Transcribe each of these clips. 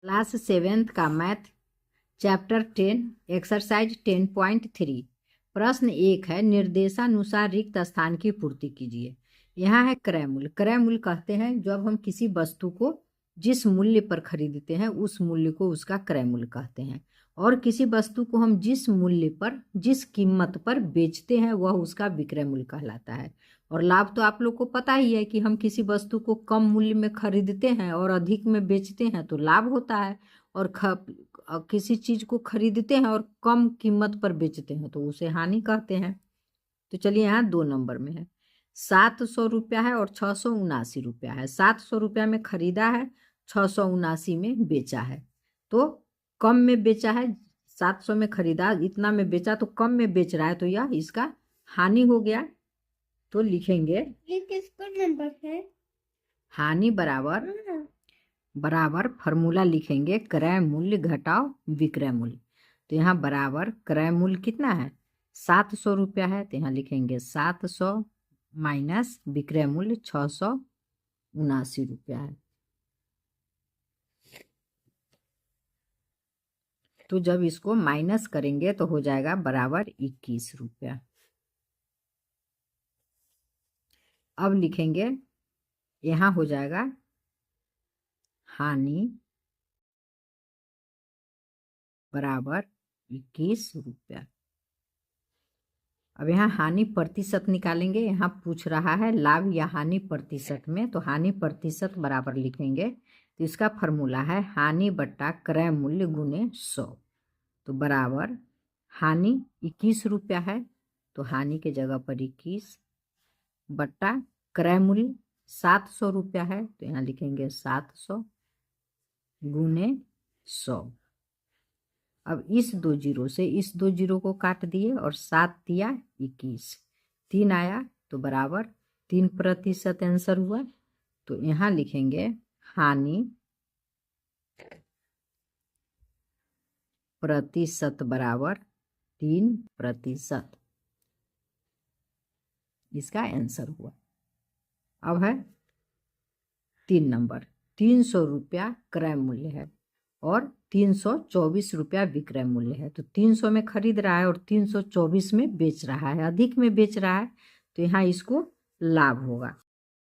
Class 7th का math chapter 10 exercise 10.3 प्रश्न 1 है निर्देशानुसार रिक्त स्थान की पूर्ति कीजिए। यहाँ है क्रय मूल्य। क्रय मूल्य कहते हैं जब हम किसी वस्तु को जिस मूल्य पर खरीदते हैं उस मूल्य को उसका क्रय मूल्य कहते हैं, और किसी वस्तु को हम जिस मूल्य पर जिस कीमत पर बेचते हैं वह उसका विक्रय मूल्य कहलाता है। और लाभ तो आप लोग को पता ही है कि हम किसी वस्तु को कम मूल्य में खरीदते हैं और अधिक में बेचते हैं तो लाभ होता है, और किसी चीज को खरीदते हैं और कम कीमत पर बेचते हैं तो उसे हानि कहते हैं। तो चलिए यहाँ 2 नंबर में है 700 रुपया है और 679 रुपया है। 700 रुपया में खरीदा है, 679 में बेचा है, तो कम में बेचा है। 700 में खरीदा, इतना में बेचा तो कम में बेच रहा है, तो यह इसका हानि हो गया। तो लिखेंगे ये किसका नंबर है? हानि बराबर फॉर्मूला लिखेंगे क्रय मूल्य घटाओ विक्रय मूल्य। तो यहाँ बराबर क्रय मूल्य कितना है 700 रुपया है, तो यहाँ लिखेंगे 700 माइनस विक्रय मूल्य 679 रुपया है। तो जब इसको माइनस करेंगे तो हो जाएगा बराबर 21 रुपया। अब लिखेंगे यहाँ हो जाएगा हानि बराबर 21 रुपया। अब यहाँ हानि प्रतिशत निकालेंगे। यहाँ पूछ रहा है लाभ या हानि प्रतिशत में, तो हानि प्रतिशत बराबर लिखेंगे। तो इसका फॉर्मूला है हानि बट्टा क्रय मूल्य गुने 100। तो बराबर हानि 21 रुपया है, तो हानि के जगह पर 21 बट्टा क्रय मूल्य 700 रुपया है, तो यहाँ लिखेंगे 700 गुने 100। अब इस 2 जीरो से इस 2 जीरो को काट दिए और 7 दिया 21, 3 आया तो बराबर 3% आंसर हुआ। तो यहाँ लिखेंगे हानि प्रतिशत बराबर 3%, इसका आंसर हुआ। अब है 3 नंबर 300 रुपया क्रय मूल्य है और 324 रुपया विक्रय मूल्य है। तो 300 में खरीद रहा है और 324 में बेच रहा है, अधिक में बेच रहा है, तो यहाँ इसको लाभ होगा।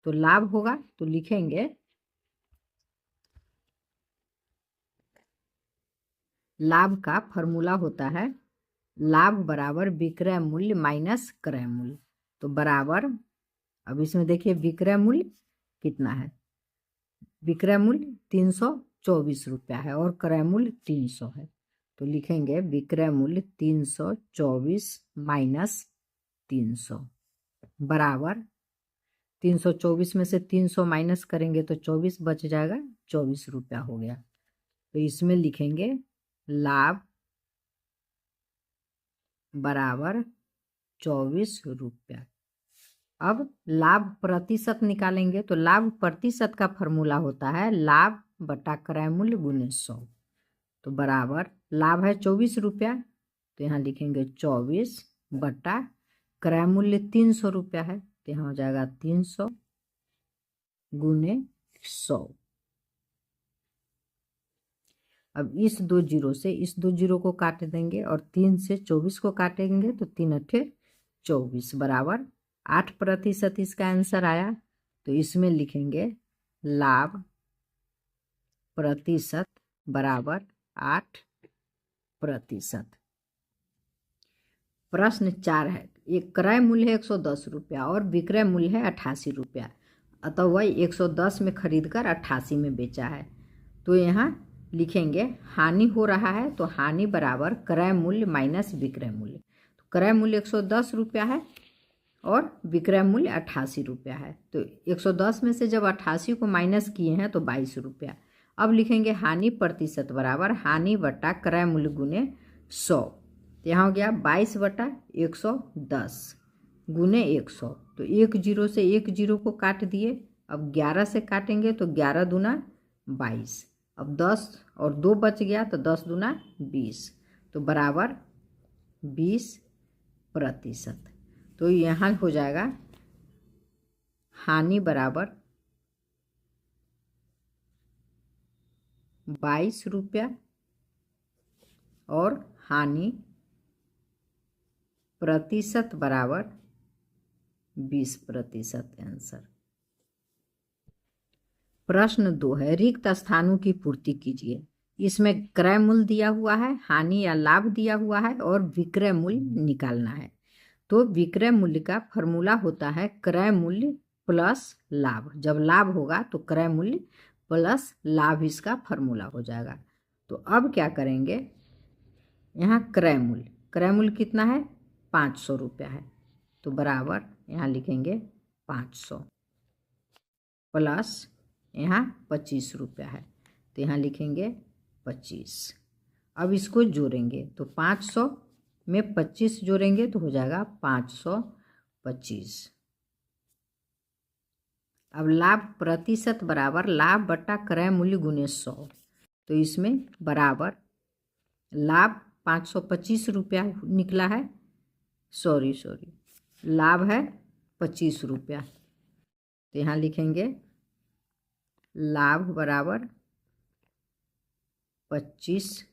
तो लाभ होगा तो लिखेंगे लाभ का फॉर्मूला होता है लाभ बराबर विक्रय मूल्य माइनस क्रय मूल्य। तो बराबर, अब इसमें देखिए विक्रय मूल्य कितना है, विक्रय मूल्य 324 रुपया है और क्रय मूल्य 300 है। तो लिखेंगे विक्रय मूल्य 324 माइनस 300 बराबर 324 में से 300 माइनस करेंगे तो 24 बच जाएगा, 24 रुपया हो गया। तो इसमें लिखेंगे लाभ बराबर 24 रुपया। अब लाभ प्रतिशत निकालेंगे। तो लाभ प्रतिशत का फॉर्मूला होता है लाभ बटा क्रय मूल्य गुने 100। तो बराबर लाभ है 24 रुपया, तो यहाँ लिखेंगे 24 बटा क्रय मूल्य 300 रुपया है, तो यहाँ हो जाएगा 300 गुने 100। अब इस 2 जीरो से इस 2 जीरो को काट देंगे और 3 से 24 को काटेंगे तो 3 अट्ठे 24 बराबर 8% इसका आंसर आया। तो इसमें लिखेंगे लाभ प्रतिशत बराबर 8%। प्रश्न 4 है एक क्रय मूल्य है 110 रुपया और विक्रय मूल्य है 88 रुपया, अतः वह 110 में खरीदकर 88 में बेचा है। तो यहाँ लिखेंगे हानि हो रहा है, तो हानि बराबर क्रय मूल्य माइनस विक्रय मूल्य। तो क्रय मूल्य 110 रुपया है और विक्रय मूल्य 88 रुपया है, तो 110 में से जब 88 को माइनस किए हैं तो 22 रुपया। अब लिखेंगे हानि प्रतिशत बराबर हानि बट्टा क्रय मूल्य गुने 100। तो यहाँ हो गया 22 बटा 110 गुने 100। तो 1 जीरो से 1 जीरो को काट दिए, अब 11 से काटेंगे तो 11 दूना 22, अब 10 और 2 बच गया तो 10 दूना 20, तो बराबर 20%। तो यहाँ हो जाएगा हानि बराबर ₹22 और हानि प्रतिशत बराबर 20% आंसर। प्रश्न 2 है, रिक्त स्थानों की पूर्ति कीजिए। इसमें क्रय मूल्य दिया हुआ है, हानि या लाभ दिया हुआ है और विक्रय मूल्य निकालना है। तो विक्रय मूल्य का फॉर्मूला होता है क्रय मूल्य प्लस लाभ। जब लाभ होगा तो क्रय मूल्य प्लस लाभ इसका फॉर्मूला हो जाएगा। तो अब क्या करेंगे, यहाँ क्रय मूल्य कितना है, ₹500 है। तो बराबर यहाँ लिखेंगे 500 प्लस यहाँ ₹25 है, तो यहाँ लिखेंगे 25। अब इसको जोड़ेंगे तो 500 में 25 जोड़ेंगे तो हो जाएगा 525। अब लाभ प्रतिशत बराबर लाभ बटा क्रय मूल्य गुने 100। तो इसमें बराबर लाभ ₹525 निकला है, सॉरी लाभ है ₹25। तो यहाँ लिखेंगे लाभ बराबर 25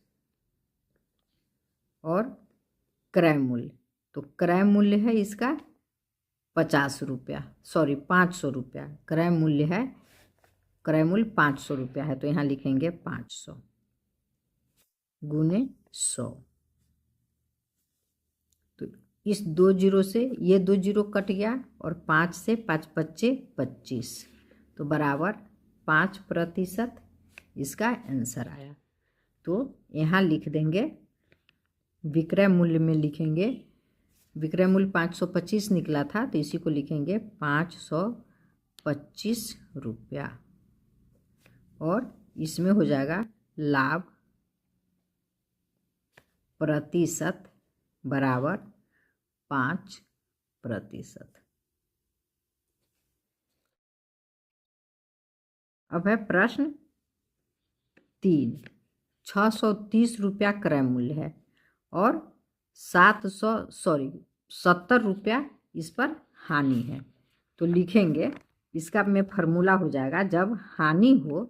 और क्रय मूल्य, तो क्रय मूल्य है इसका ₹50, सॉरी ₹500। क्रय मूल्य ₹500 है, तो यहाँ लिखेंगे 500 गुने 100। तो इस 2 जीरो से ये 2 जीरो कट गया और 5 से 5 पच्चे 25, तो बराबर 5% इसका आंसर आया। तो यहाँ लिख देंगे विक्रय मूल्य में लिखेंगे, विक्रय मूल्य 525 निकला था तो इसी को लिखेंगे ₹525 और इसमें हो जाएगा लाभ प्रतिशत बराबर 5%। अब है प्रश्न 3, ₹630 क्रय मूल्य है और ₹70 इस पर हानि है। तो लिखेंगे इसका में फॉर्मूला हो जाएगा, जब हानि हो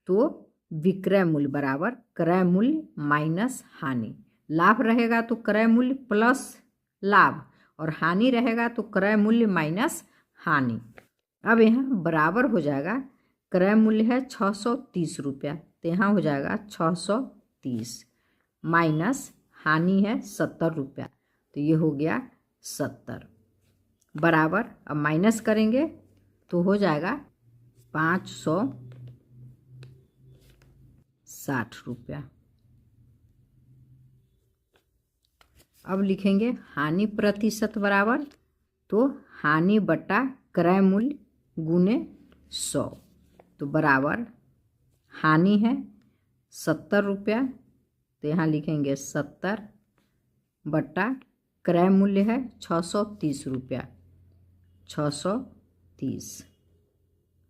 तो विक्रय मूल्य बराबर क्रय मूल्य माइनस हानि। लाभ रहेगा तो क्रय मूल्य प्लस लाभ और हानि रहेगा तो क्रय मूल्य माइनस हानि। अब यहाँ बराबर हो जाएगा, क्रय मूल्य है ₹630 तो यहाँ हो जाएगा 630 माइनस हानि है ₹70 तो ये हो गया 70 बराबर। अब माइनस करेंगे तो हो जाएगा ₹560। अब लिखेंगे हानि प्रतिशत बराबर, तो हानि बटा क्रय मूल्य गुने 100। तो बराबर हानि है ₹70 तो यहाँ लिखेंगे 70 बटा क्रय मूल्य है ₹630 630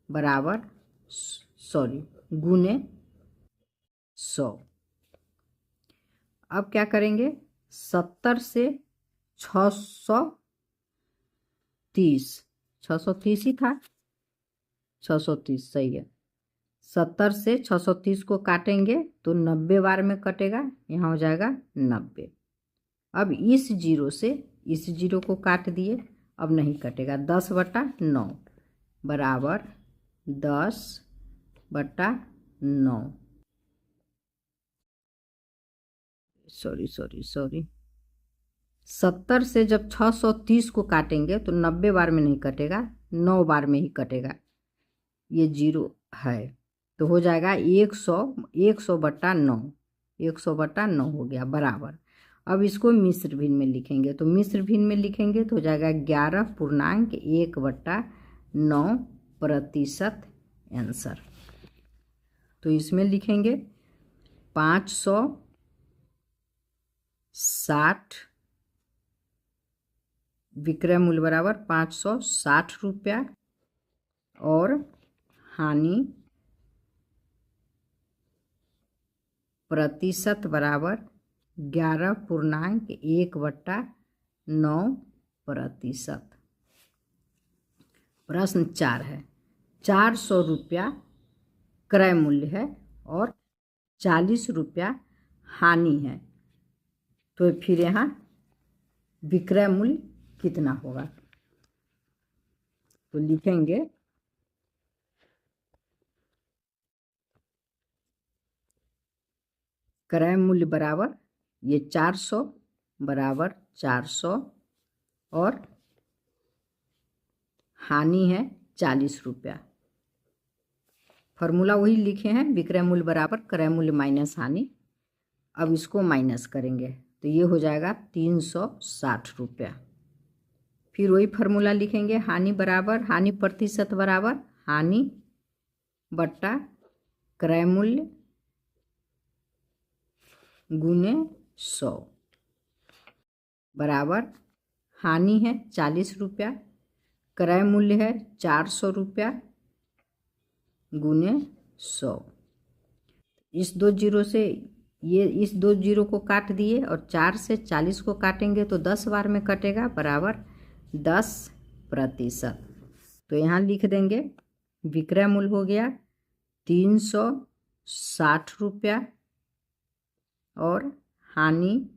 बराबर गुने 100। अब क्या करेंगे, 70 से 630 ही था, 630 सही है। 70 से 630 को काटेंगे तो 90 बार में कटेगा, यहाँ हो जाएगा 90। अब इस जीरो से इस जीरो को काट दिए, अब नहीं कटेगा, 10/9 बराबर 10/9। सॉरी 70 से जब 630 को काटेंगे तो 90 बार में नहीं कटेगा, 9 बार में ही कटेगा, ये जीरो है तो हो जाएगा 100/9 100/9 हो गया बराबर। अब इसको मिश्र भिन्न में लिखेंगे, तो मिश्र भिन्न में लिखेंगे तो हो जाएगा 11.1/9% आंसर। तो इसमें लिखेंगे 560 विक्रय मूल्य बराबर ₹560 और हानि प्रतिशत बराबर 11.1/9%। प्रश्न 4 है, ₹400 क्रय मूल्य है और 40 रुपया हानि है। तो फिर यहाँ विक्रय मूल्य कितना होगा? तो लिखेंगे क्रय मूल्य बराबर ये 400 बराबर 400 और हानि है 40 रुपया। फॉर्मूला वही लिखे हैं, विक्रय मूल्य बराबर क्रय मूल्य माइनस हानि। अब इसको माइनस करेंगे तो ये हो जाएगा 360 रुपया। फिर वही फार्मूला लिखेंगे, हानि बराबर हानि प्रतिशत बराबर हानि बट्टा क्रय मूल्य गुने 100 बराबर हानि है 40 रुपया, क्रय मूल्य है 400 रुपया गुने 100। इस 2 जीरो से इस 2 जीरो को काट दिए और 4 से 40 को काटेंगे तो 10 बार में कटेगा बराबर 10%। तो यहाँ लिख देंगे विक्रय मूल्य हो गया 360 रुपया और हानि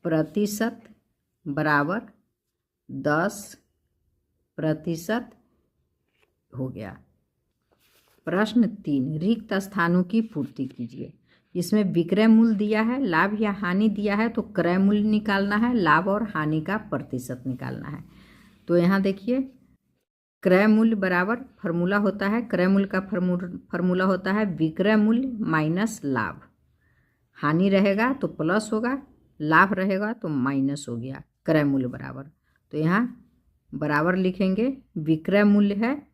प्रतिशत बराबर 10% हो गया। प्रश्न 3, रिक्त स्थानों की पूर्ति कीजिए। इसमें विक्रय मूल्य दिया है, लाभ या हानि दिया है, तो क्रय मूल्य निकालना है, लाभ और हानि का प्रतिशत निकालना है। तो यहाँ देखिए क्रय मूल्य बराबर फार्मूला होता है, क्रय मूल्य का फार्मूला होता है विक्रय मूल्य माइनस लाभ। हानि रहेगा तो प्लस होगा, लाभ रहेगा तो माइनस हो गया, क्रय मूल्य बराबर। तो यहाँ बराबर लिखेंगे विक्रय मूल्य है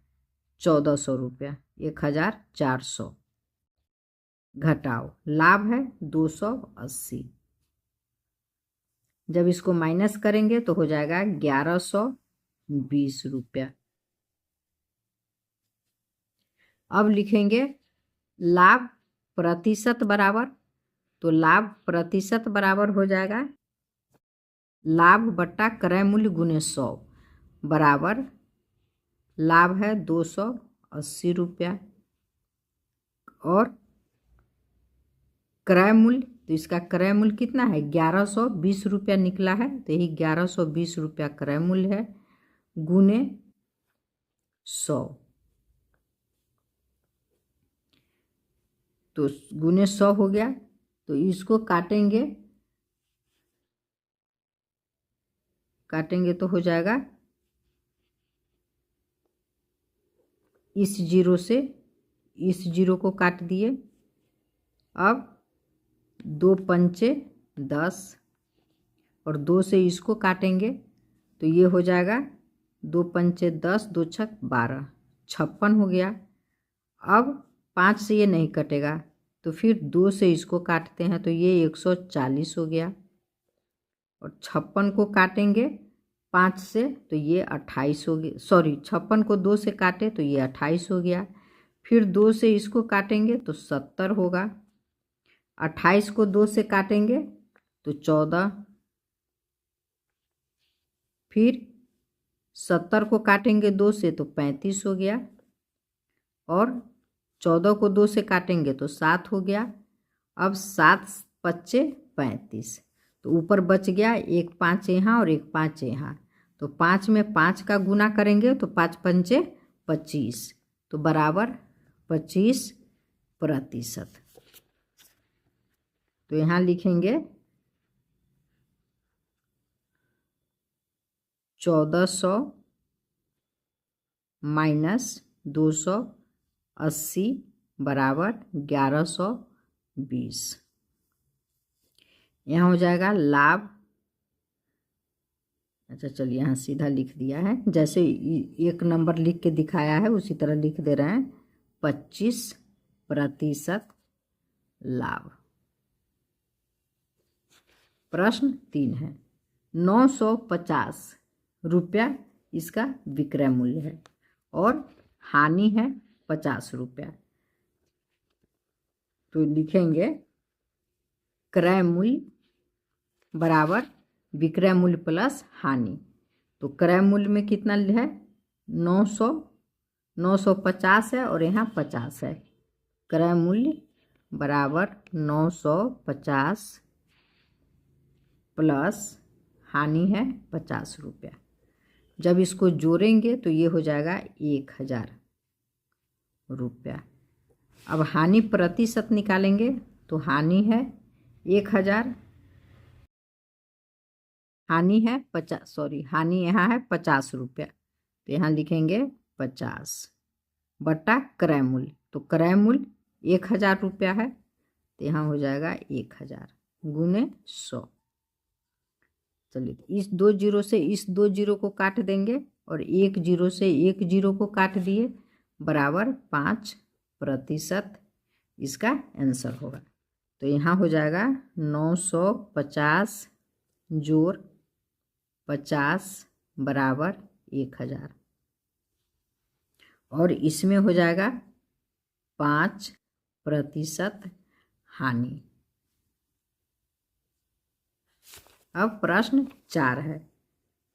1400 रुपया, 1400 घटाओ लाभ है 280। जब इसको माइनस करेंगे तो हो जाएगा 1120 रुपया। अब लिखेंगे लाभ प्रतिशत बराबर, तो लाभ प्रतिशत बराबर हो जाएगा लाभ बट्टा क्रय मूल्य गुने 100 बराबर लाभ है 280 रुपया और क्रय मूल्य, तो इसका क्रय मूल्य कितना है 1120 रुपया निकला है, तो यही 1120 रुपया क्रय मूल्य है गुने 100। तो गुने 100 हो गया, तो इसको काटेंगे तो हो जाएगा इस जीरो से इस जीरो को काट दिए। अब 2 पंचे 10 और 2 से इसको काटेंगे तो ये हो जाएगा 2 पंचे 10, 2 छक 12, 56 हो गया। अब 5 से ये नहीं कटेगा तो फिर 2 से इसको काटते हैं तो ये 140 हो गया और 56 को काटेंगे 5 से तो ये 28 हो गया, सॉरी 56 को 2 से काटे तो ये 28 हो गया। फिर 2 से इसको काटेंगे तो 70 होगा, 28 को 2 से काटेंगे तो 14, फिर 70 को काटेंगे 2 से तो 35 हो गया और 14 को 2 से काटेंगे तो 7 हो गया। अब 7 पच्चे 35, तो ऊपर बच गया 1 5 यहाँ और 1 5 यहाँ, तो 5 में 5 का गुना करेंगे तो 5 पंचे 25, तो बराबर 25%। तो यहाँ लिखेंगे 1400 माइनस 280 बराबर 1120। यहाँ हो जाएगा लाभ, अच्छा चलिए यहाँ सीधा लिख दिया है, जैसे एक नंबर लिख के दिखाया है उसी तरह लिख दे रहे हैं, 25% लाभ। प्रश्न 3 है, 950 रुपया इसका विक्रय मूल्य है और हानि है 50 रुपया। तो लिखेंगे क्रय मूल्य बराबर विक्रय मूल्य प्लस हानि। तो क्रय मूल्य में कितना है 950 है और यहाँ 50 है, क्रय मूल्य बराबर 950 प्लस हानि है 50 रुपया। जब इसको जोड़ेंगे तो ये हो जाएगा 1000 रुपया। अब हानि प्रतिशत निकालेंगे तो हानि है 1000, हानि है 50 यहाँ है 50 रुपया, तो यहाँ लिखेंगे 50 बटा क्रय मूल्य, तो क्रय मूल्य 1000 रुपया है, तो यहाँ हो जाएगा 1000 गुने 100। चलिए इस 2 जीरो से इस 2 जीरो को काट देंगे और 1 जीरो से 1 जीरो को काट दिए, बराबर 5% इसका आंसर होगा। तो यहाँ हो जाएगा 950 जोड़ 50 बराबर 1000 और इसमें हो जाएगा 5% हानि। अब प्रश्न 4 है।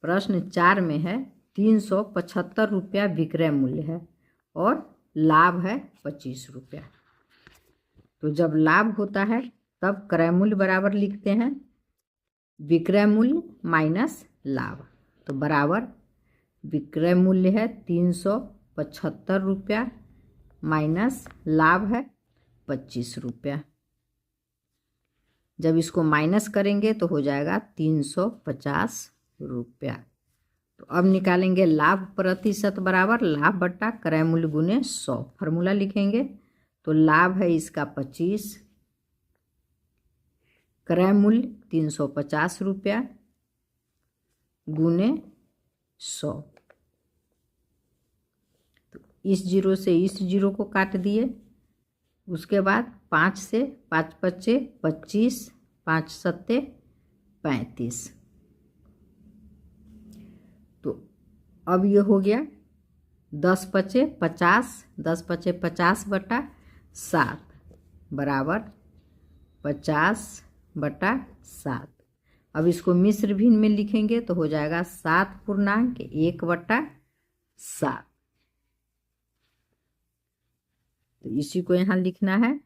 प्रश्न 4 में है 375 रुपया विक्रय मूल्य है और लाभ है 25 रुपया। तो जब लाभ होता है तब क्रय मूल्य बराबर लिखते हैं विक्रय मूल्य माइनस लाभ। तो बराबर विक्रय मूल्य है 375 रुपया माइनस लाभ है 25 रुपया। जब इसको माइनस करेंगे तो हो जाएगा 350 रुपया। तो अब निकालेंगे लाभ प्रतिशत बराबर लाभ बट्टा क्रय मूल्य गुने 100। फार्मूला लिखेंगे तो लाभ है इसका 25, क्रय मूल्य 350 रुपया गुने 100। तो इस जीरो से इस जीरो को काट दिए, उसके बाद 5 से 5 पच्चे 25, 5 सत्ते 35। तो अब ये हो गया 10 पचे 50, 10 पचे 50 बटा 7 बराबर 50 बटा 7। अब इसको मिश्र भिन्न में लिखेंगे तो हो जाएगा 7.1 बटा 7। तो इसी को यहाँ लिखना है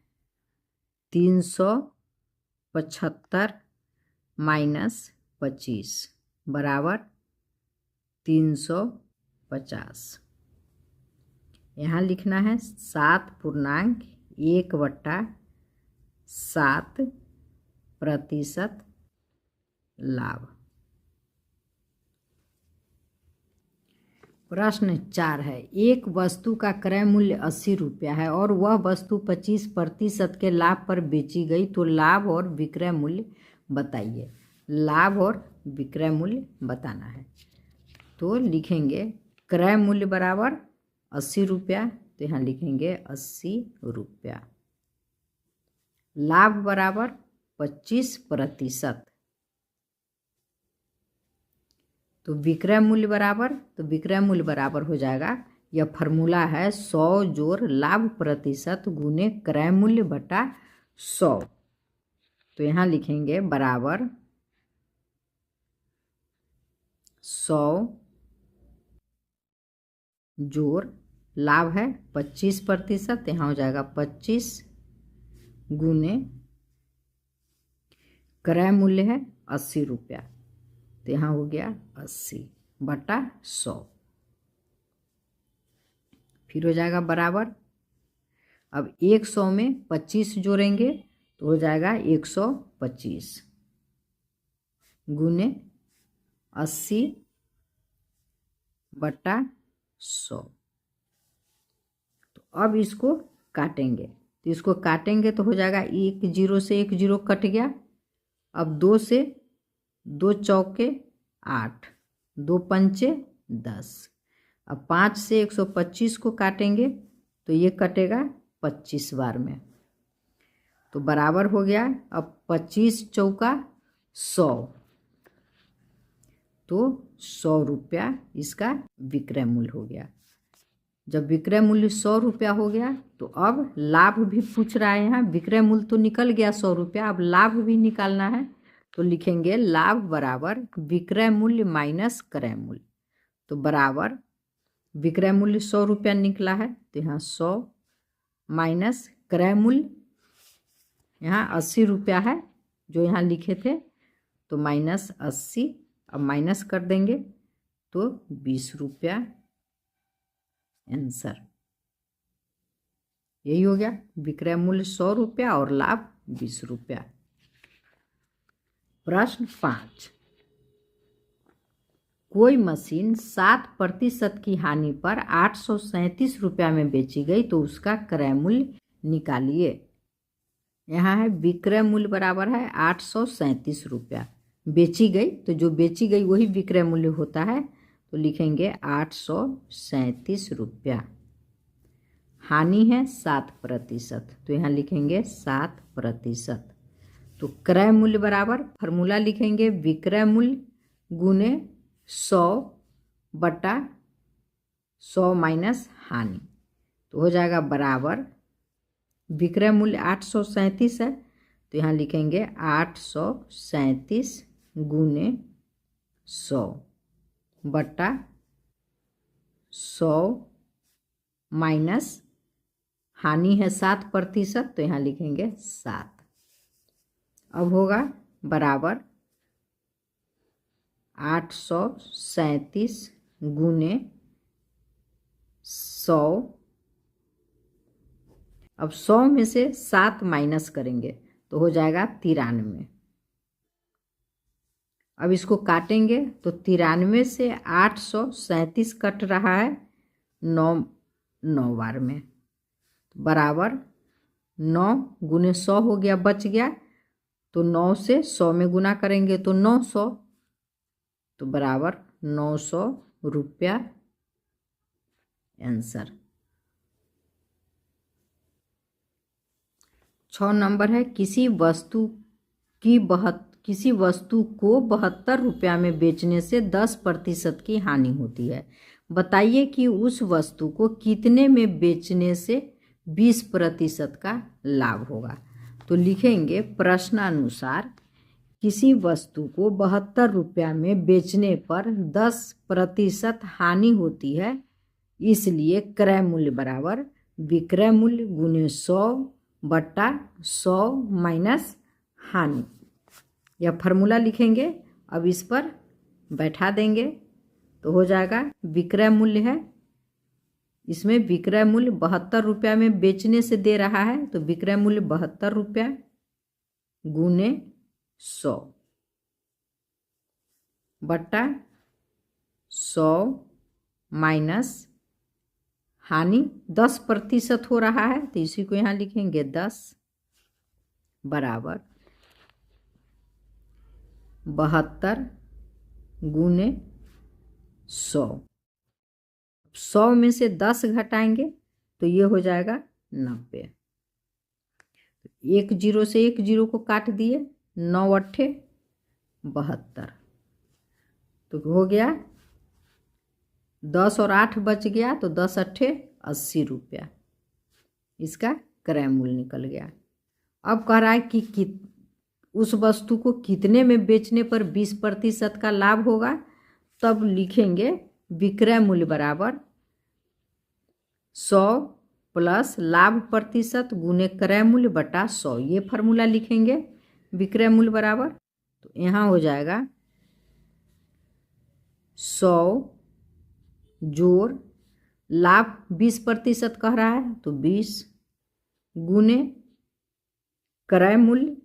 375 माइनस 25 बराबर 350। यहाँ लिखना है 7.1 बटा 7% लाभ। प्रश्न 4 है। एक वस्तु का क्रय मूल्य 80 रुपया है और वह वस्तु 25% के लाभ पर बेची गई, तो लाभ और विक्रय मूल्य बताइए। लाभ और विक्रय मूल्य बताना है। तो लिखेंगे क्रय मूल्य बराबर 80 रुपया, तो यहाँ लिखेंगे 80 रुपया। लाभ बराबर 25%, तो विक्रय मूल्य बराबर हो जाएगा, यह फार्मूला है 100 जोड़ लाभ प्रतिशत गुने क्रय मूल्य बटा 100। तो यहाँ लिखेंगे बराबर 100 जोड़ लाभ है 25%, यहाँ हो जाएगा 25 गुने क्रय मूल्य है 80 रुपया, तो यहाँ हो गया 80 बटा 100। फिर हो जाएगा बराबर, अब 100 में 25 जोड़ेंगे तो हो जाएगा 125 गुने 80 बटा 100। तो अब इसको काटेंगे, तो इसको काटेंगे तो हो जाएगा 1 जीरो से 1 जीरो कट गया। अब 2 से 2 चौके 8, 2 पंचे 10। अब 5 से 125 को काटेंगे तो ये कटेगा 25 बार में, तो बराबर हो गया। अब 25 चौका 100, तो 100 रुपया इसका विक्रय मूल्य हो गया। जब विक्रय मूल्य 100 रुपया हो गया तो अब लाभ भी पूछ रहा है। यहाँ विक्रय मूल्य तो निकल गया 100 रुपया, अब लाभ भी निकालना है। तो लिखेंगे लाभ बराबर विक्रय मूल्य माइनस क्रय मूल्य। तो बराबर विक्रय मूल्य 100 रुपया निकला है, तो यहाँ 100 माइनस क्रय मूल्य यहाँ 80 रुपया है जो यहाँ लिखे थे, तो -80, अब माइनस कर देंगे तो 20 रुपया आंसर। यही हो गया, विक्रय मूल्य 100 रुपया और लाभ 20 रुपया। प्रश्न 5, कोई मशीन 7% की हानि पर 837 रुपया में बेची गई तो उसका क्रय मूल्य निकालिए। यहाँ है विक्रय मूल्य बराबर है 837 रुपया, बेची गई तो जो बेची गई वही विक्रय मूल्य होता है, तो लिखेंगे 837 रुपया। हानि है 7%, तो यहाँ लिखेंगे 7%। तो क्रय मूल्य बराबर फॉर्मूला लिखेंगे विक्रय मूल्य गुने 100 बटा 100 माइनस हानि, तो हो जाएगा बराबर विक्रय मूल्य 837 है, तो यहाँ लिखेंगे 837 गुने 100 बटा 100 माइनस हानि है 7%, तो यहाँ लिखेंगे 7। अब होगा बराबर 837 गुने 100, अब 100 में से 7 माइनस करेंगे तो हो जाएगा 93। अब इसको काटेंगे तो 93 से 837 कट रहा है 9 बार में, बराबर 9 गुने 100 हो गया, बच गया, तो 9 से 100 में गुना करेंगे तो 900, तो बराबर 900 रुपया आंसर। 6 नंबर है, किसी वस्तु को 72 रुपया में बेचने से 10% की हानि होती है। बताइए कि उस वस्तु को कितने में बेचने से 20% का लाभ होगा। तो लिखेंगे प्रश्नानुसार किसी वस्तु को 72 रुपया में बेचने पर 10% हानि होती है, इसलिए क्रय मूल्य बराबर विक्रय मूल्य गुने 100 बटा 100 माइनस हानि। यह फॉर्मूला लिखेंगे, अब इस पर बैठा देंगे तो हो जाएगा विक्रय मूल्य है, इसमें विक्रय मूल्य 72 रुपया में बेचने से दे रहा है, तो विक्रय मूल्य 72 रुपया गुने 100 बटा 100 माइनस हानि 10% हो रहा है, तो इसी को यहाँ लिखेंगे 10 बराबर 72 गुने 100। 100 में से 10 घटाएंगे तो ये हो जाएगा 90। एक जीरो से एक जीरो को काट दिए, 9 अट्ठे 72, तो हो गया 10 और 8 बच गया, तो 10 अट्ठे 80 रुपया इसका क्रय मूल्य निकल गया। अब कह रहा है कि उस वस्तु को कितने में बेचने पर 20% का लाभ होगा, तब लिखेंगे विक्रय मूल्य बराबर 100 प्लस लाभ प्रतिशत गुने क्रय मूल्य बटा 100, ये फार्मूला लिखेंगे विक्रय मूल्य बराबर, तो यहाँ हो जाएगा 100 जोड़ लाभ 20% कह रहा है, तो 20 गुने क्रय मूल्य,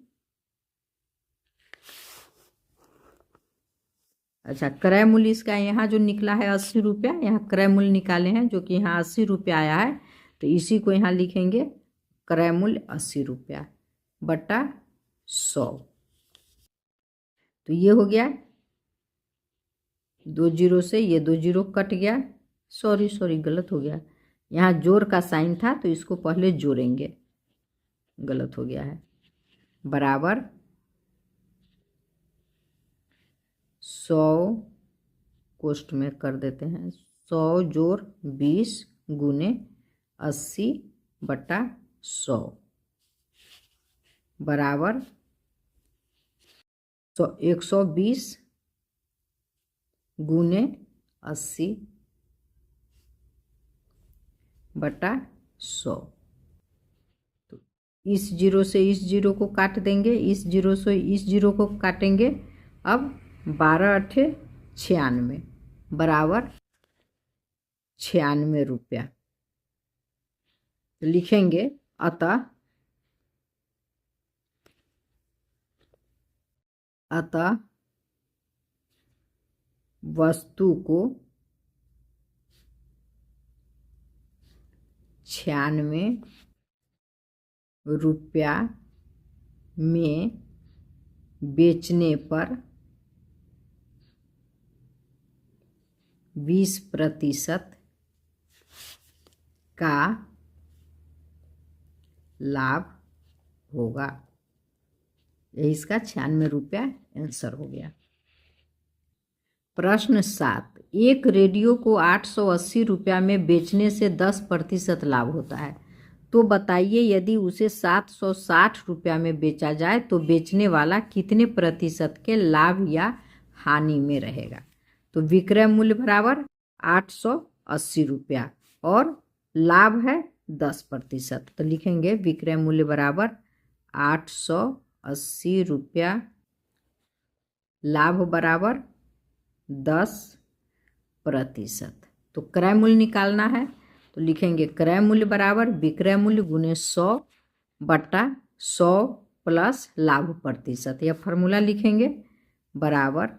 अच्छा क्रय मूल्य इसका यहाँ जो निकला है 80 रुपया, यहाँ क्रय मूल्य निकाले हैं जो कि यहाँ 80 रुपया आया है, तो इसी को यहाँ लिखेंगे क्रय मूल्य 80 रुपया बटा 100। तो ये हो गया, 2 जीरो से ये 2 जीरो कट गया, सॉरी गलत हो गया, यहाँ जोड़ का साइन था तो इसको पहले जोड़ेंगे, गलत हो गया है, बराबर 100 कोष्ठ में कर देते हैं, 100 जोड़ 20 गुने 80 बटा 100 बराबर 120 गुने 80 बटा 100। तो इस जीरो से इस जीरो को काट देंगे, इस जीरो से इस जीरो को काटेंगे। अब 12 अठे 96 बराबर 96 रुपया। तो लिखेंगे अतः वस्तु को 96 रुपया में बेचने पर 20% का लाभ होगा। यही इसका 96 रुपया आंसर हो गया। प्रश्न 7, एक रेडियो को 880 रुपया में बेचने से 10% लाभ होता है, तो बताइए यदि उसे 760 रुपया में बेचा जाए तो बेचने वाला कितने प्रतिशत के लाभ या हानि में रहेगा। तो विक्रय मूल्य बराबर 880 रुपया और लाभ है 10%। तो लिखेंगे विक्रय मूल्य बराबर 880 रुपया, लाभ बराबर 10%। तो क्रय मूल्य निकालना है, तो लिखेंगे क्रय मूल्य बराबर विक्रय मूल्य गुने 100 बटा 100 प्लस लाभ प्रतिशत। यह फॉर्मूला लिखेंगे बराबर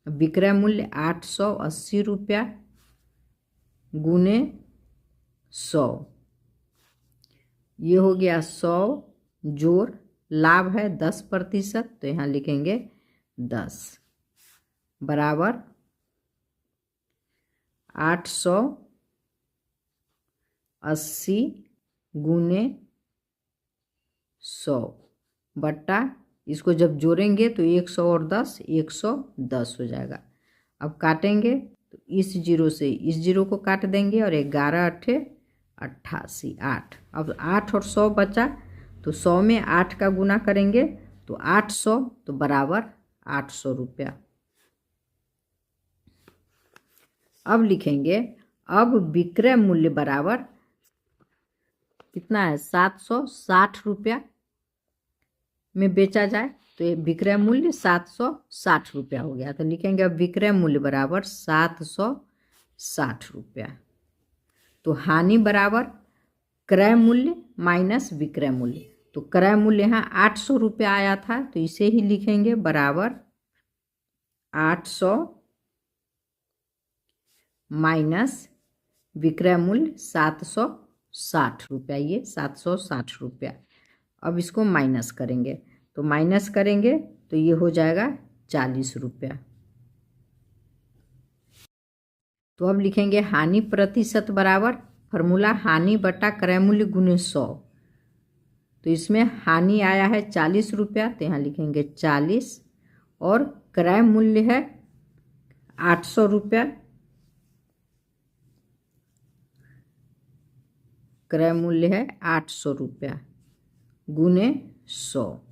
विक्रय मूल्य 880 रुपया गुने 100, ये हो गया 100 जोड़ लाभ है 10%, तो यहाँ लिखेंगे 10 बराबर 880 गुने 100 बट्टा, इसको जब जोड़ेंगे तो 100 और 10 110 हो जाएगा। अब काटेंगे तो इस जीरो से इस जीरो को काट देंगे और 11 अठे 88 8। अब 8 और 100 बचा, तो 100 में 8 का गुना करेंगे तो 800, तो बराबर 800 रुपया। अब लिखेंगे अब विक्रय मूल्य बराबर कितना है, 760 रुपया में बेचा जाए, तो ये विक्रय मूल्य 760 रुपया हो गया। तो लिखेंगे अब विक्रय मूल्य बराबर 760 रुपया। तो हानि बराबर क्रय मूल्य माइनस विक्रय मूल्य, तो क्रय मूल्य यहाँ 800 रुपया आया था, तो इसे ही लिखेंगे बराबर 800 माइनस विक्रय मूल्य 760 रुपया, ये 760 रुपया। अब इसको माइनस करेंगे, तो माइनस करेंगे तो ये हो जाएगा 40 रुपया। तो अब लिखेंगे हानि प्रतिशत बराबर फॉर्मूला हानि बटा क्रय मूल्य गुने 100। तो इसमें हानि आया है 40 रुपया, तो यहाँ लिखेंगे 40 और क्रय मूल्य है 800 रुपया, क्रय मूल्य है 800 रुपया गुने 100।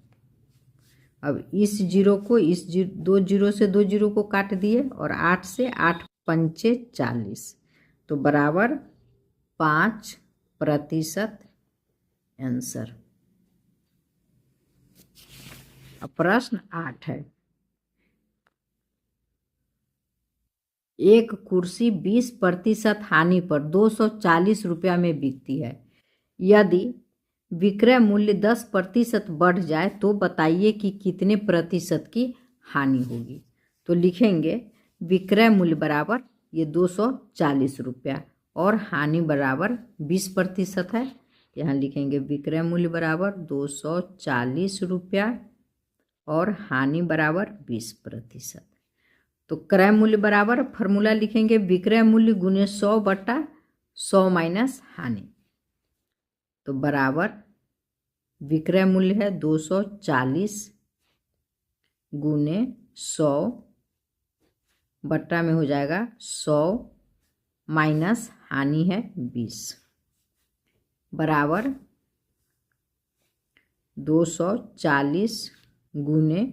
अब इस जीरो को इस दो जीरो से दो जीरो को काट दिए और 8 से 8 पंचे 40, तो बराबर 5% आंसर। अब प्रश्न 8 है, एक कुर्सी 20% हानि पर 240 रुपया में बिकती है। यदि विक्रय मूल्य 10% बढ़ जाए तो बताइए कि कितने प्रतिशत की हानि होगी। तो लिखेंगे विक्रय मूल्य बराबर ये 240 रुपया और हानि बराबर 20% है। यहाँ लिखेंगे विक्रय मूल्य बराबर 240 रुपया और हानि बराबर 20%। तो क्रय मूल्य बराबर फॉर्मूला लिखेंगे विक्रय मूल्य गुने 100 बटा 100 माइनस हानि, तो बराबर विक्रय मूल्य है 240 गुने 100 बट्टा में हो जाएगा 100 माइनस हानि है 20 बराबर 240 गुने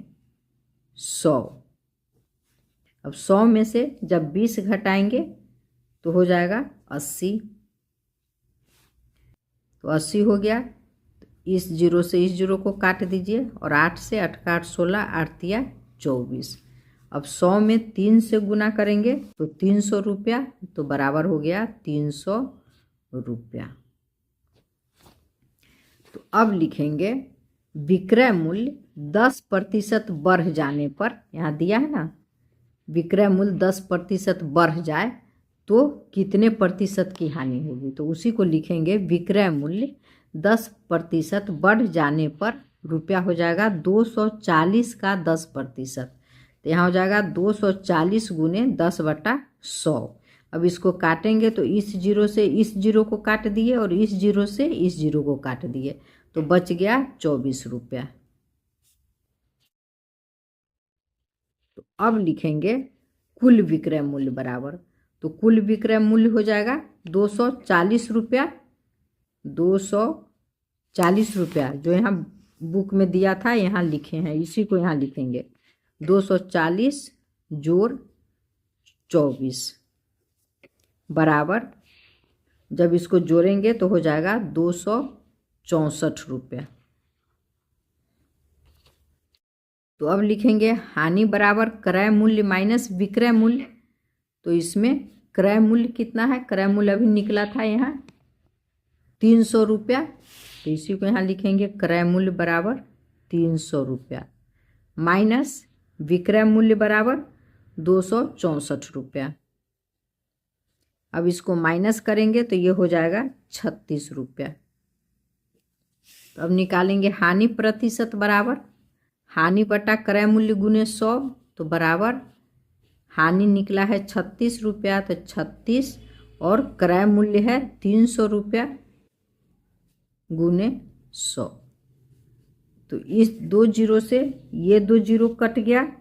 100। अब 100 में से जब 20 घटाएंगे तो हो जाएगा 80, तो 80 हो गया। इस जीरो से इस जीरो को काट दीजिए और 8 से 8 का 8 16, 8 तिया 24। अब 100 में 3 से गुना करेंगे तो 300 रुपया, तो बराबर हो गया 300 रुपया। तो अब लिखेंगे विक्रय मूल्य 10% बढ़ जाने पर, यहाँ दिया है ना, विक्रय मूल्य 10% बढ़ जाए तो कितने प्रतिशत की हानि होगी। तो उसी को लिखेंगे विक्रय मूल्य 10% बढ़ जाने पर रुपया हो जाएगा 240 का 10%। तो यहाँ हो जाएगा 240 गुने 10/100। अब इसको काटेंगे तो इस जीरो से इस जीरो को काट दिए और इस जीरो से इस जीरो को काट दिए, तो बच गया 24 रुपया। तो अब लिखेंगे कुल विक्रय मूल्य बराबर, तो कुल विक्रय मूल्य हो जाएगा 240 रुपया। 240 रुपया जो यहाँ बुक में दिया था यहाँ लिखे हैं, इसी को यहाँ लिखेंगे 240 जोड़ 24 बराबर, जब इसको जोड़ेंगे तो हो जाएगा 264 रुपया। तो अब लिखेंगे हानि बराबर क्रय मूल्य माइनस विक्रय मूल्य। तो इसमें क्रय मूल्य कितना है, क्रय मूल्य अभी निकला था यहाँ 300 रुपया, तो इसी को यहाँ लिखेंगे क्रय मूल्य बराबर 300 रुपया माइनस विक्रय मूल्य बराबर 264 रुपया। अब इसको माइनस करेंगे तो ये हो जाएगा 36 रुपया। तो अब निकालेंगे हानि प्रतिशत बराबर हानि बटा क्रय मूल्य गुने 100, तो बराबर हानि निकला है 36 रुपया, तो 36 और क्रय मूल्य है 300 रुपया गुने 100। तो इस 2 जीरो से ये 2 जीरो कट गया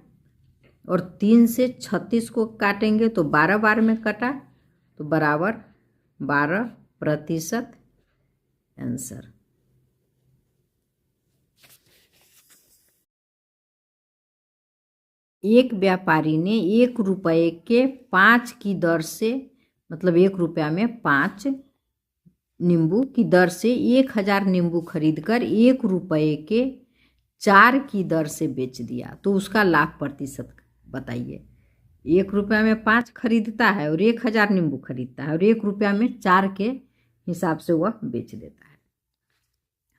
और 3 से 36 को काटेंगे तो 12 बार में कटा, तो बराबर 12% आंसर। एक व्यापारी ने 1 रुपये के 5 की दर से, मतलब 1 रुपया में 5 नींबू की दर से 1000 नींबू खरीदकर 1 रुपये के 4 की दर से बेच दिया, तो उसका लाभ प्रतिशत बताइए। 1 रुपया में 5 खरीदता है और 1000 नींबू खरीदता है और 1 रुपया में 4 के हिसाब से वह बेच देता है।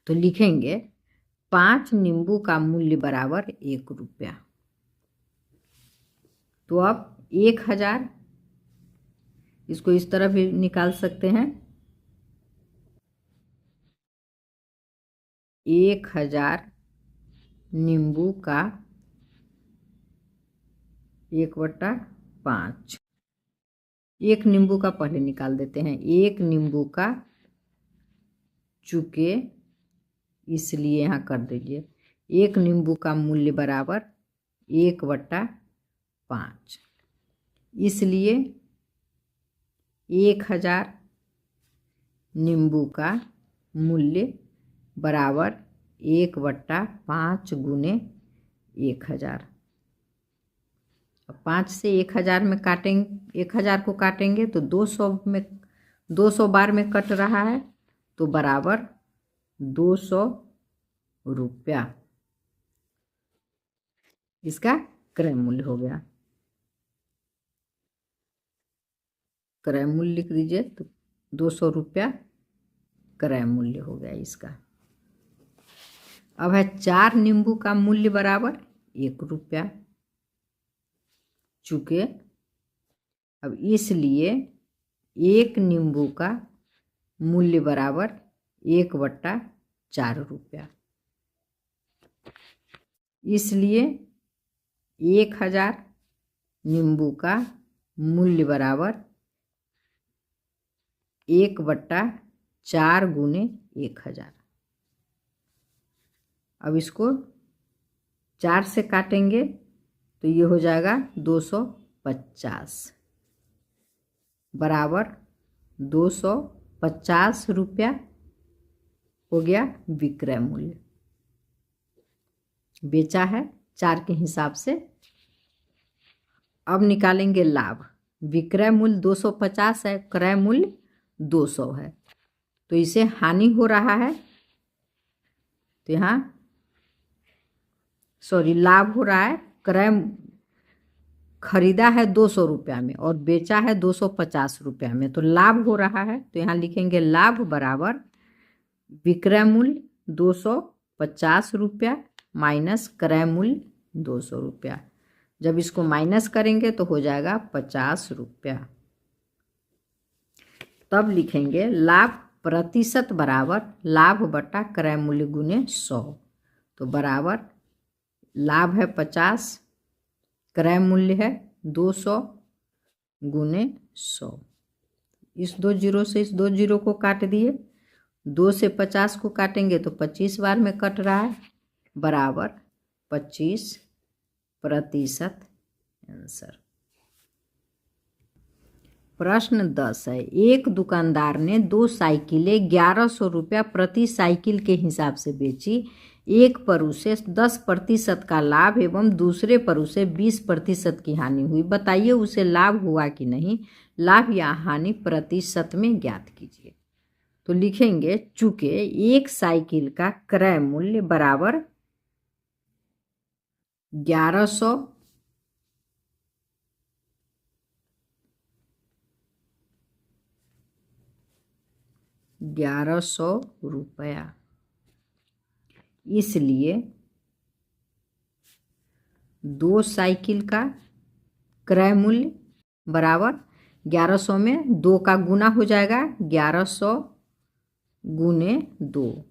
तो लिखेंगे 5 नींबू का मूल्य बराबर 1 रुपया। तो अब 1000, इसको इस तरह भी निकाल सकते हैं, 1000 नींबू का 1/5। एक नींबू का पहले निकाल देते हैं, 1 नींबू का, चूँकि इसलिए यहाँ कर दीजिए 1 नींबू का मूल्य बराबर 1/5, इसलिए 1000 नींबू का मूल्य बराबर 1/5 गुने 1000। अब 5 से 1000 में काटेंगे, 1000 को काटेंगे तो 200 बार में कट रहा है, तो बराबर 200 रुपया इसका क्रय मूल्य हो गया। क्रय मूल्य लिख दीजिए, तो 200 रुपया क्रय मूल्य हो गया इसका। अब है 4 नींबू का मूल्य बराबर 1 रुपया, चूँकि अब इसलिए 1 नींबू का मूल्य बराबर 1/4 रुपया, इसलिए 1000 नींबू का मूल्य बराबर 1/4 गुने 1000। अब इसको 4 से काटेंगे तो ये हो जाएगा 250 बराबर 250 रुपया हो गया विक्रय मूल्य। बेचा है 4 के हिसाब से। अब निकालेंगे लाभ। विक्रय मूल्य 250 है, क्रय मूल्य 200 है, तो इसे हानि हो रहा है तो यहाँ लाभ हो रहा है, क्रय खरीदा है 200 रुपया में और बेचा है 250 रुपया में, तो लाभ हो रहा है। तो यहाँ लिखेंगे लाभ बराबर विक्रय मूल्य 250 रुपया माइनस क्रय मूल्य 200 रुपया। जब इसको माइनस करेंगे तो हो जाएगा 50 रुपया। तब लिखेंगे लाभ प्रतिशत बराबर लाभ बटा क्रय मूल्य गुने 100। तो बराबर लाभ है 50, क्रय मूल्य है 200 गुने 100। इस 2 जीरो से इस 2 जीरो को काट दिए, 2 से 50 को काटेंगे तो 25 बार में कट रहा है, बराबर 25% आंसर। प्रश्न 10 है, एक दुकानदार ने 2 साइकिलें 1100 रुपया प्रति साइकिल के हिसाब से बेची। एक पर उसे 10% का लाभ एवं दूसरे पर उसे 20% की हानि हुई। बताइए उसे लाभ हुआ कि नहीं, लाभ या हानि प्रतिशत में ज्ञात कीजिए। तो लिखेंगे चूंकि एक साइकिल का क्रय मूल्य बराबर 1100 रुपया, इसलिए 2 साइकिल का क्रय मूल्य बराबर 1100 में 2 का गुना हो जाएगा, 1100 गुने 2,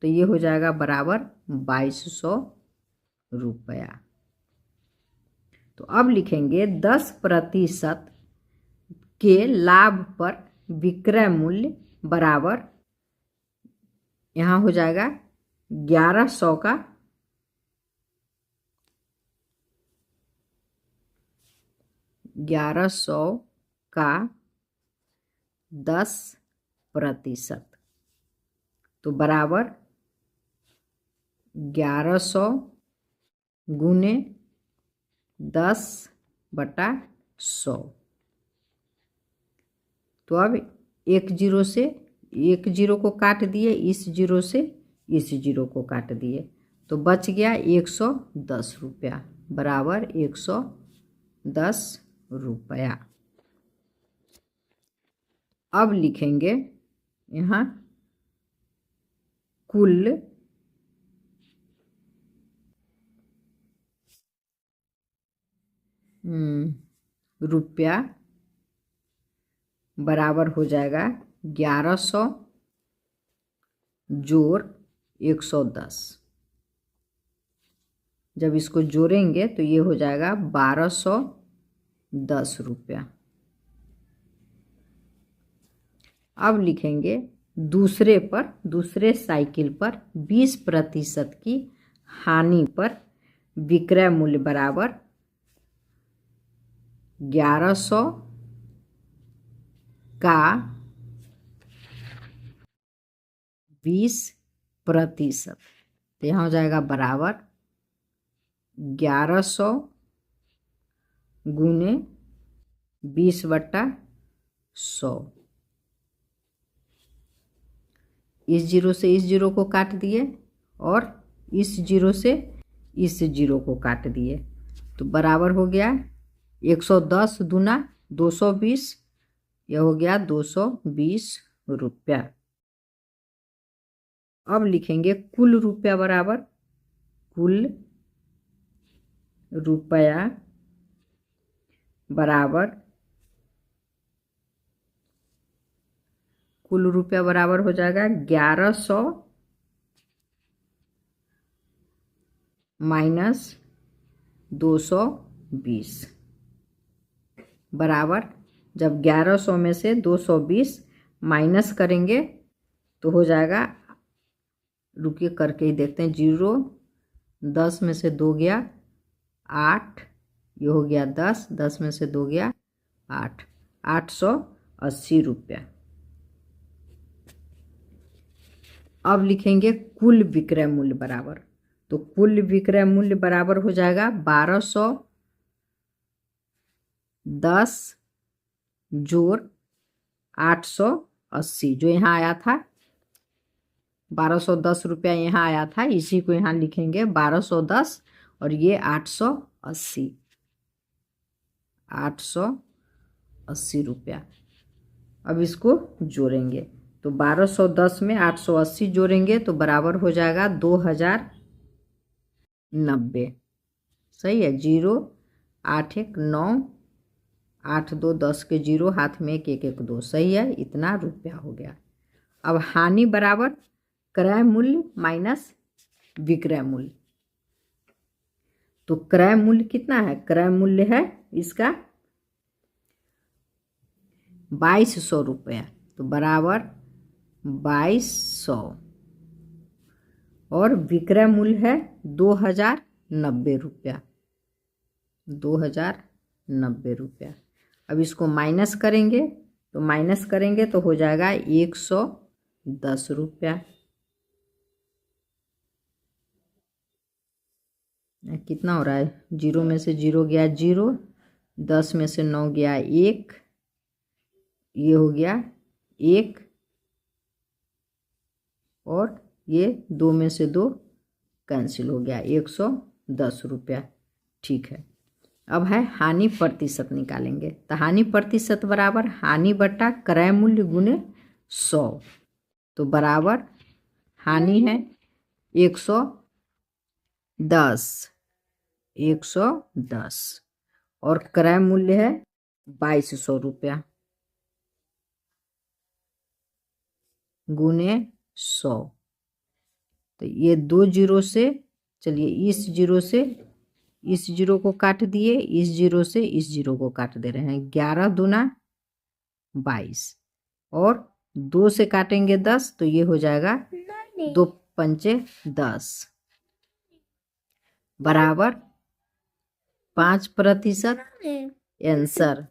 तो ये हो जाएगा बराबर 2200 रुपया। तो अब लिखेंगे 10% के लाभ पर विक्रय मूल्य बराबर, यहाँ हो जाएगा 1100 का 10%, तो बराबर 1100 गुने 10/100। तो अब एक जीरो से एक जीरो को काट दिए, इस जीरो से इस जीरो को काट दिए, तो बच गया 110 रुपया, बराबर 110 रुपया। अब लिखेंगे यहाँ कुल रुपया बराबर हो जाएगा 1100 जोड़ 110। जब इसको जोड़ेंगे तो ये हो जाएगा 1210 रुपया। अब लिखेंगे दूसरे साइकिल पर 20% की हानि पर विक्रय मूल्य बराबर 1100 का 20%, तो यहाँ हो जाएगा बराबर 1100 गुने 20/100। इस जीरो से इस जीरो को काट दिए और इस जीरो से इस जीरो को काट दिए, तो बराबर हो गया 110 दूना 220, यह हो गया 220 रुपया। अब लिखेंगे कुल रुपया बराबर कुल रुपया बराबर हो जाएगा 1100 माइनस 220, बराबर जब 1100 में से 220 माइनस करेंगे तो हो जाएगा, रुकिए करके ही देखते हैं, 0 10 में से 2 गया 8, ये हो गया 10, 10 में से 2 गया 8, 880 रुपया। अब लिखेंगे कुल विक्रय मूल्य बराबर, तो कुल विक्रय मूल्य बराबर हो जाएगा 1210 जोड़ 880, जो यहाँ आया था 1210 रुपया यहाँ आया था, इसी को यहाँ लिखेंगे 1210 और ये 880 रुपया। अब इसको जोड़ेंगे तो 1210 में 880 जोड़ेंगे तो बराबर हो जाएगा 2090। सही है। 0 8 1 9 8 2 10 के 0 हाथ में 1 1 1 2। सही है, इतना रुपया हो गया। अब हानि बराबर क्रय मूल्य माइनस विक्रय मूल्य। तो क्रय मूल्य कितना है? क्रय मूल्य है इसका 2200 रुपया, तो बराबर 2200 और विक्रय मूल्य है 2090 रुपया, 2090 रुपया। अब इसको माइनस करेंगे तो हो जाएगा 110 रुपया। कितना हो रहा है? 0 में से 0 गया 0, 10 में से 9 गया 1, ये हो गया 1 और ये 2 में से 2 कैंसिल हो गया, 110 रुपया। ठीक है। अब है हानि प्रतिशत निकालेंगे। तो हानि प्रतिशत बराबर हानि बटा क्रय मूल्य गुने 100। तो बराबर हानि है 110 और क्रय मूल्य है 2200 रुपया गुने 100। तो ये 2 जीरो से, चलिए इस जीरो से इस जीरो को काट दिए, इस जीरो से इस जीरो को काट दे रहे हैं। 11 दूना 22 और 2 से काटेंगे 10 तो ये हो जाएगा 2 पंचे 10 बराबर 5%। आंसर